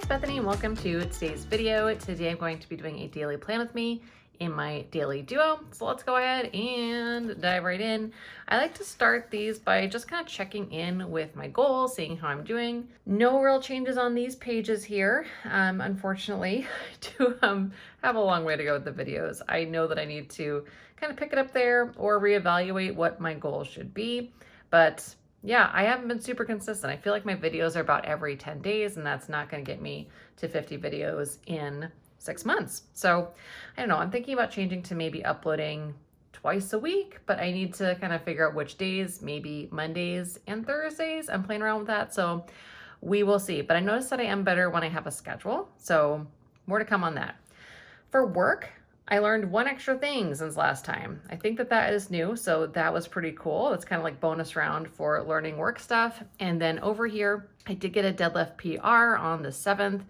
Bethany and welcome to today's video. Today I'm going to be doing a daily plan with me in my daily duo. So let's go ahead and dive right in. I like to start these by just kind of checking in with my goals, seeing how I'm doing. No real changes on these pages here. Unfortunately, to have a long way to go with the videos. I know that I need to kind of pick it up there or reevaluate what my goals should be, but yeah, I haven't been super consistent. I feel like my videos are about every 10 days, and that's not going to get me to 50 videos in 6 months. So I don't know. I'm thinking about changing to maybe uploading twice a week, but I need to kind of figure out which days, maybe Mondays and Thursdays. I'm playing around with that. So we will see. But I noticed that I am better when I have a schedule. So more to come on that. For work, I learned one extra thing since last time. I think that is new, so that was pretty cool. It's kind of like bonus round for learning work stuff. And then over here, I did get a deadlift PR on the 7th.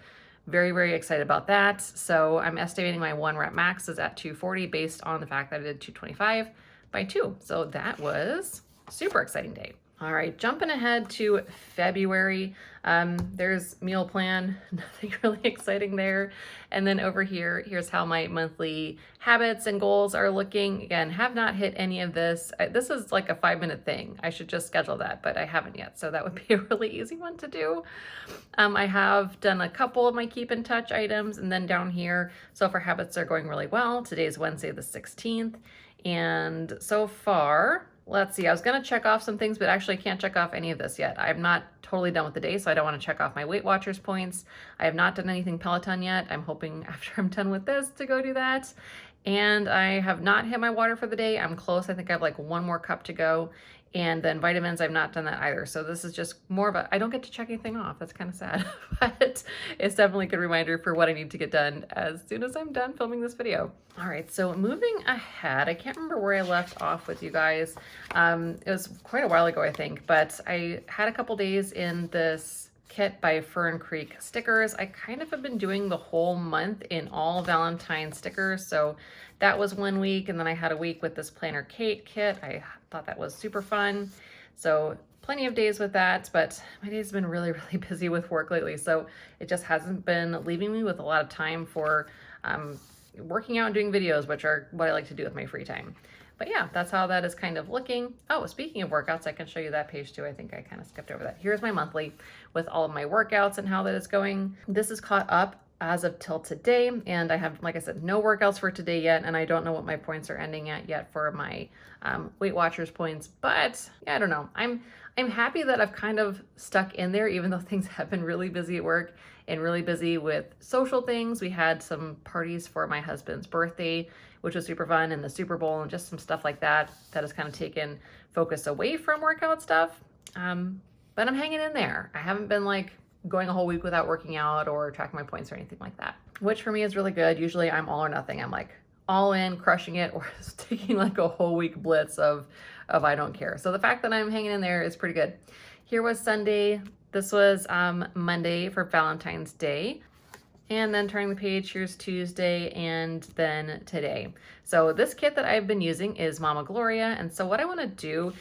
Very, very excited about that. So I'm estimating my 1 rep max is at 240 based on the fact that I did 225 by 2. So that was a super exciting day. All right, jumping ahead to February, there's meal plan, nothing really exciting there. And then over here, here's how my monthly habits and goals are looking. Again, have not hit any of this. This is like a 5-minute thing. I should just schedule that, but I haven't yet. So that would be a really easy one to do. I have done a couple of my keep in touch items, and then down here, so far habits are going really well. Today's Wednesday the 16th. And so far, let's see, I was gonna check off some things, but actually I can't check off any of this yet. I'm not totally done with the day, so I don't wanna check off my Weight Watchers points. I have not done anything Peloton yet. I'm hoping after I'm done with this to go do that. And I have not hit my water for the day. I'm close. I think I have like 1 more cup to go. And then vitamins, I've not done that either. So this is just more of a, I don't get to check anything off. That's kind of sad, but it's definitely a good reminder for what I need to get done as soon as I'm done filming this video. All right, so moving ahead, I can't remember where I left off with you guys. It was quite a while ago, I think, but I had a couple days in this kit by Fern Creek stickers. I kind of have been doing the whole month in all Valentine stickers. So that was 1 week. And then I had a week with this Planner Kate kit. I thought that was super fun. So plenty of days with that, but my days have been really, really busy with work lately. So it just hasn't been leaving me with a lot of time for working out and doing videos, which are what I like to do with my free time. But yeah, that's how that is kind of looking. Oh, speaking of workouts, I can show you that page too. I think I kind of skipped over that. Here's my monthly with all of my workouts and how that is going. This is caught up as of till today. And I have, like I said, no workouts for today yet. And I don't know what my points are ending at yet for my Weight Watchers points. But yeah, I don't know. I'm happy that I've kind of stuck in there, even though things have been really busy at work and really busy with social things. We had some parties for my husband's birthday, which was super fun, and the Super Bowl and just some stuff like that that has kind of taken focus away from workout stuff. But I'm hanging in there. I haven't been like going a whole week without working out or tracking my points or anything like that, which for me is really good. Usually I'm all or nothing. I'm like all in, crushing it, or taking like a whole week blitz of I don't care. So the fact that I'm hanging in there is pretty good. Here was Sunday. This was Monday for Valentine's Day. And then turning the page, here's Tuesday and then today. So this kit that I've been using is MamaGloria. And so what I want to do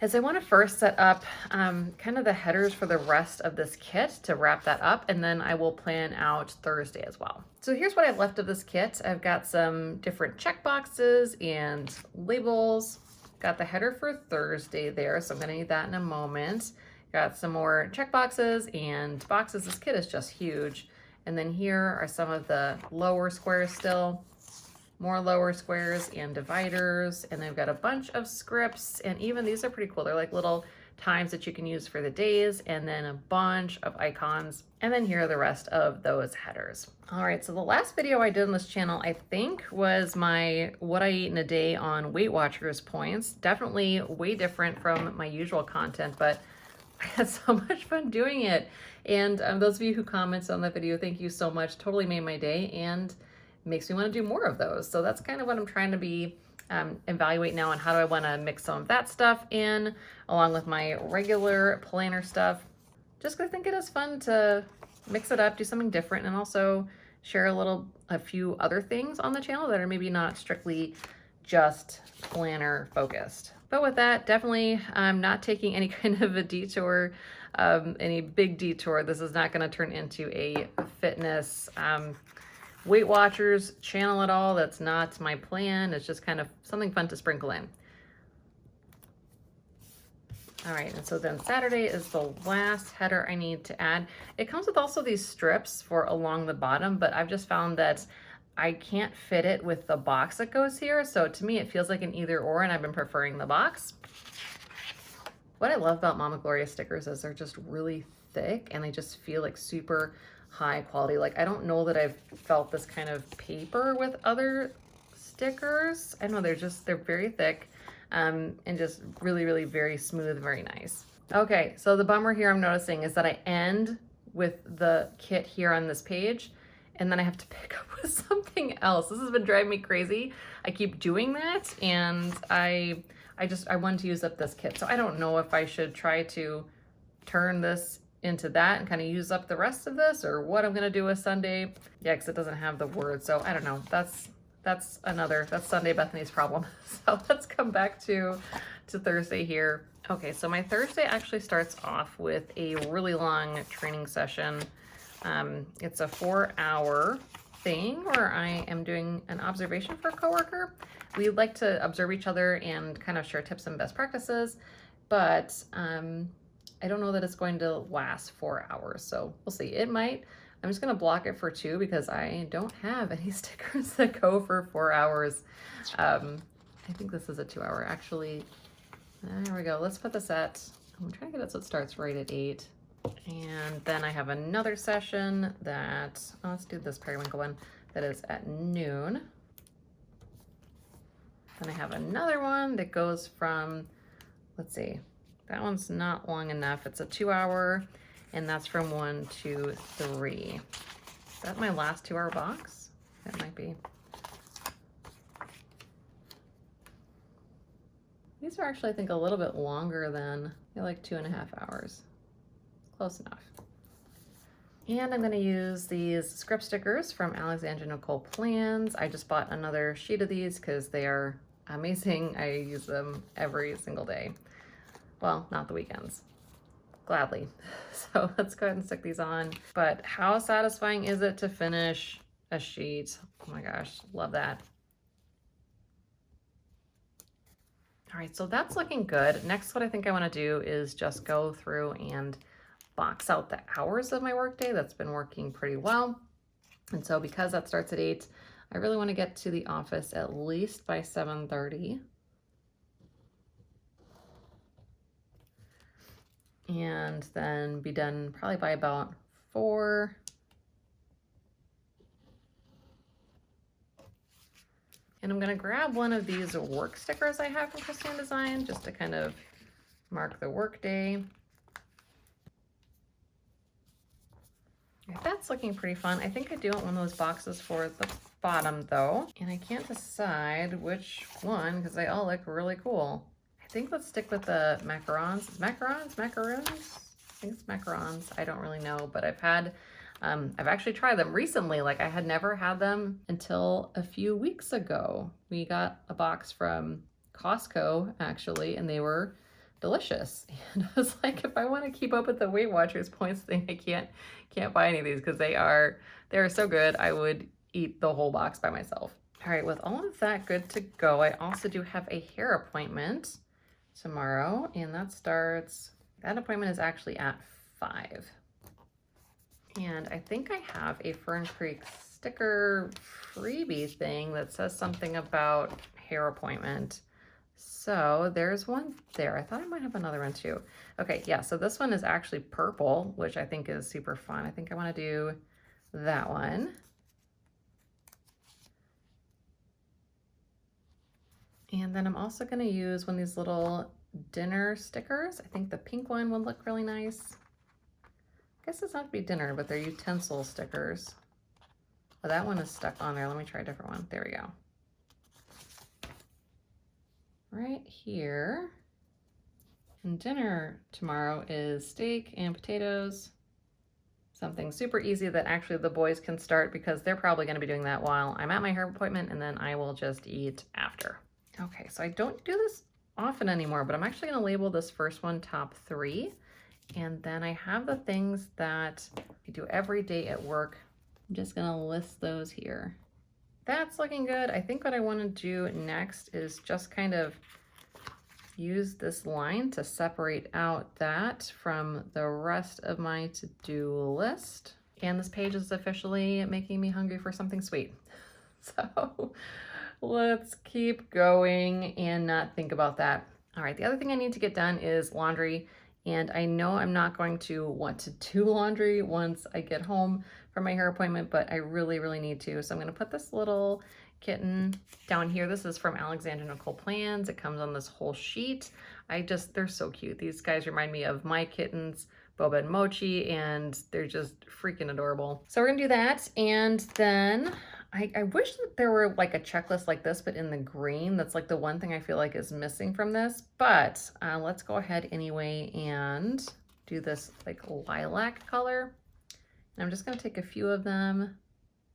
is I want to first set up kind of the headers for the rest of this kit to wrap that up. And then I will plan out Thursday as well. So here's what I've left of this kit. I've got some different check boxes and labels. Got the header for Thursday there, so I'm going to need that in a moment. Got some more check boxes and boxes. This kit is just huge. And then here are some of the lower squares still, more lower squares and dividers. And they've got a bunch of scripts, and even these are pretty cool. They're like little times that you can use for the days, and then a bunch of icons. And then here are the rest of those headers. All right, so the last video I did on this channel, I think, was my what I eat in a day on Weight Watchers points. Definitely way different from my usual content, but I had so much fun doing it. And those of you who commented on the video, thank you so much. Totally made my day and makes me want to do more of those. So that's kind of what I'm trying to be evaluate now, and how do I want to mix some of that stuff in along with my regular planner stuff. Just because I think it is fun to mix it up, do something different, and also share a few other things on the channel that are maybe not strictly just planner focused. But with that, definitely I'm not taking any kind of a detour, any big detour. This is not going to turn into a fitness Weight Watchers channel at all. That's not my plan. It's just kind of something fun to sprinkle in. All right, and so then Saturday is the last header I need to add. It comes with also these strips for along the bottom, but I've just found that I can't fit it with the box that goes here. So to me, it feels like an either or, and I've been preferring the box. What I love about MamaGloria stickers is they're just really thick and they just feel like super high quality. Like I don't know that I've felt this kind of paper with other stickers. I know they're very thick. And just really, really very smooth, very nice. Okay, so the bummer here I'm noticing is that I end with the kit here on this page, and then I have to pick up with something else. This has been driving me crazy. I keep doing that, and I wanted to use up this kit. So I don't know if I should try to turn this into that and kind of use up the rest of this, or what I'm gonna do with Sunday. Yeah, because it doesn't have the word, so I don't know. That's Sunday Bethany's problem. So let's come back to Thursday here. Okay, so my Thursday actually starts off with a really long training session. It's a 4-hour thing where I am doing an observation for a coworker. We like to observe each other and kind of share tips and best practices, but I don't know that it's going to last 4 hours, so we'll see. It might. I'm just going to block it for 2 because I don't have any stickers that go for 4 hours. I think this is a 2-hour. Actually, there we go. Let's put this at, I'm trying to get it so it starts right at 8. And then I have another session that, oh, let's do this periwinkle one, that is at noon. Then I have another one that goes from, let's see, that one's not long enough. It's a 2-hour. And that's from 1 to 3. Is that my last 2-hour box? That might be. These are actually, I think, a little bit longer than, they're like 2.5 hours. Close enough. And I'm going to use these script stickers from Alexandra Nicole Plans. I just bought another sheet of these because they are amazing. I use them every single day. Well, not the weekends. Gladly. So let's go ahead and stick these on. But how satisfying is it to finish a sheet? Oh my gosh, love that. All right, so that's looking good. Next, what I think I want to do is just go through and box out the hours of my workday. That's been working pretty well. And so because that starts at 8, I really want to get to the office at least by 7:30. And then be done probably by about 4. And I'm going to grab one of these work stickers I have from Christian Design just to kind of mark the work day. That's looking pretty fun. I think I do want one of those boxes for the bottom though. And I can't decide which one because they all look really cool. I think let's stick with the macarons. Is macarons? Macaroons? I think it's macarons. I don't really know, but I've actually tried them recently. Like I had never had them until a few weeks ago. We got a box from Costco actually, and they were delicious. And I was like, if I want to keep up with the Weight Watchers points thing, I can't buy any of these because they're so good. I would eat the whole box by myself. All right, with all of that good to go, I also do have a hair appointment tomorrow, and that appointment is actually at 5. And I think I have a Fern Creek sticker freebie thing that says something about hair appointment. So there's one there. I thought I might have another one too. Okay, yeah, so this one is actually purple, which I think is super fun. I think I want to do that one. And then I'm also going to use one of these little dinner stickers. I think the pink one would look really nice. I guess it's not to be dinner, but they're utensil stickers. Oh, that one is stuck on there. Let me try a different one. There we go. Right here. And dinner tomorrow is steak and potatoes. Something super easy that actually the boys can start because they're probably going to be doing that while I'm at my hair appointment, and then I will just eat after. Okay, so I don't do this often anymore, but I'm actually gonna label this first one top 3. And then I have the things that I do every day at work. I'm just gonna list those here. That's looking good. I think what I wanna do next is just kind of use this line to separate out that from the rest of my to-do list. And this page is officially making me hungry for something sweet. So let's keep going and not think about that. All right, the other thing I need to get done is laundry. And I know I'm not going to want to do laundry once I get home from my hair appointment, but I really, really need to. So I'm gonna put this little kitten down here. This is from Alexander Nicole Plans. It comes on this whole sheet. They're so cute. These guys remind me of my kittens, Boba and Mochi, and they're just freaking adorable. So we're gonna do that. And then I wish that there were like a checklist like this, but in the green. That's like the one thing I feel like is missing from this. But let's go ahead anyway and do this like lilac color. And I'm just gonna take a few of them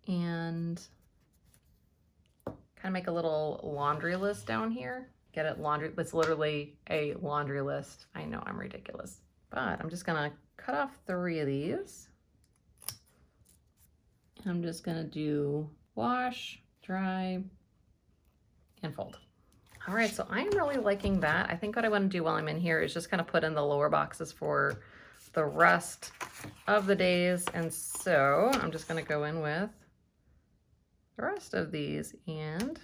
and kind of make a little laundry list down here. Get it laundry, it's literally a laundry list. I know I'm ridiculous, but I'm just gonna cut off 3 of these. I'm just gonna do wash, dry, and fold. All right, so I'm really liking that. I think what I want to do while I'm in here is just kind of put in the lower boxes for the rest of the days. And so I'm just going to go in with the rest of these and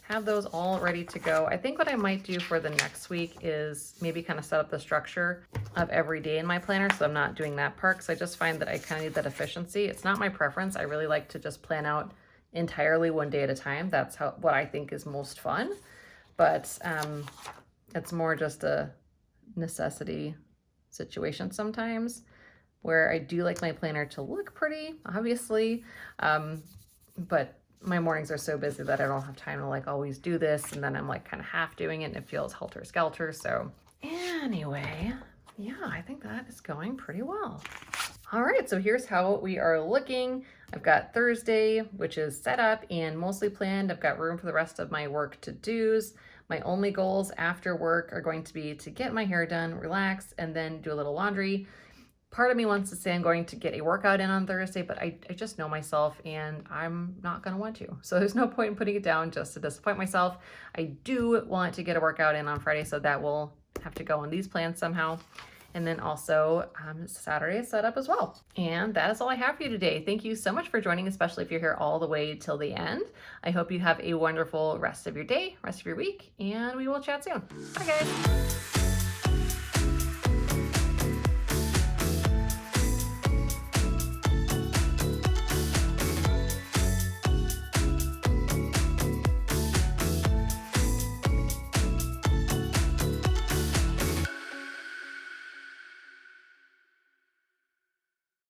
have those all ready to go. I think what I might do for the next week is maybe kind of set up the structure of every day in my planner, so I'm not doing that part, because I just find that I kind of need that efficiency. It's not my preference. I really like to just plan out entirely one day at a time. That's what I think is most fun, but it's more just a necessity situation sometimes, where I do like my planner to look pretty, obviously, but my mornings are so busy that I don't have time to like always do this, and then I'm like kind of half doing it and it feels helter-skelter. So anyway, yeah, I think that is going pretty well. All right, so here's how we are looking. I've got Thursday, which is set up and mostly planned. I've got room for the rest of my work to-dos. My only goals after work are going to be to get my hair done, relax, and then do a little laundry. Part of me wants to say I'm going to get a workout in on Thursday, but I just know myself and I'm not going to want to. So there's no point in putting it down just to disappoint myself. I do want to get a workout in on Friday, so that will have to go on these plans somehow. And then also Saturday is set up as well. And that is all I have for you today. Thank you so much for joining, especially if you're here all the way till the end. I hope you have a wonderful rest of your day, rest of your week, and we will chat soon. Bye guys.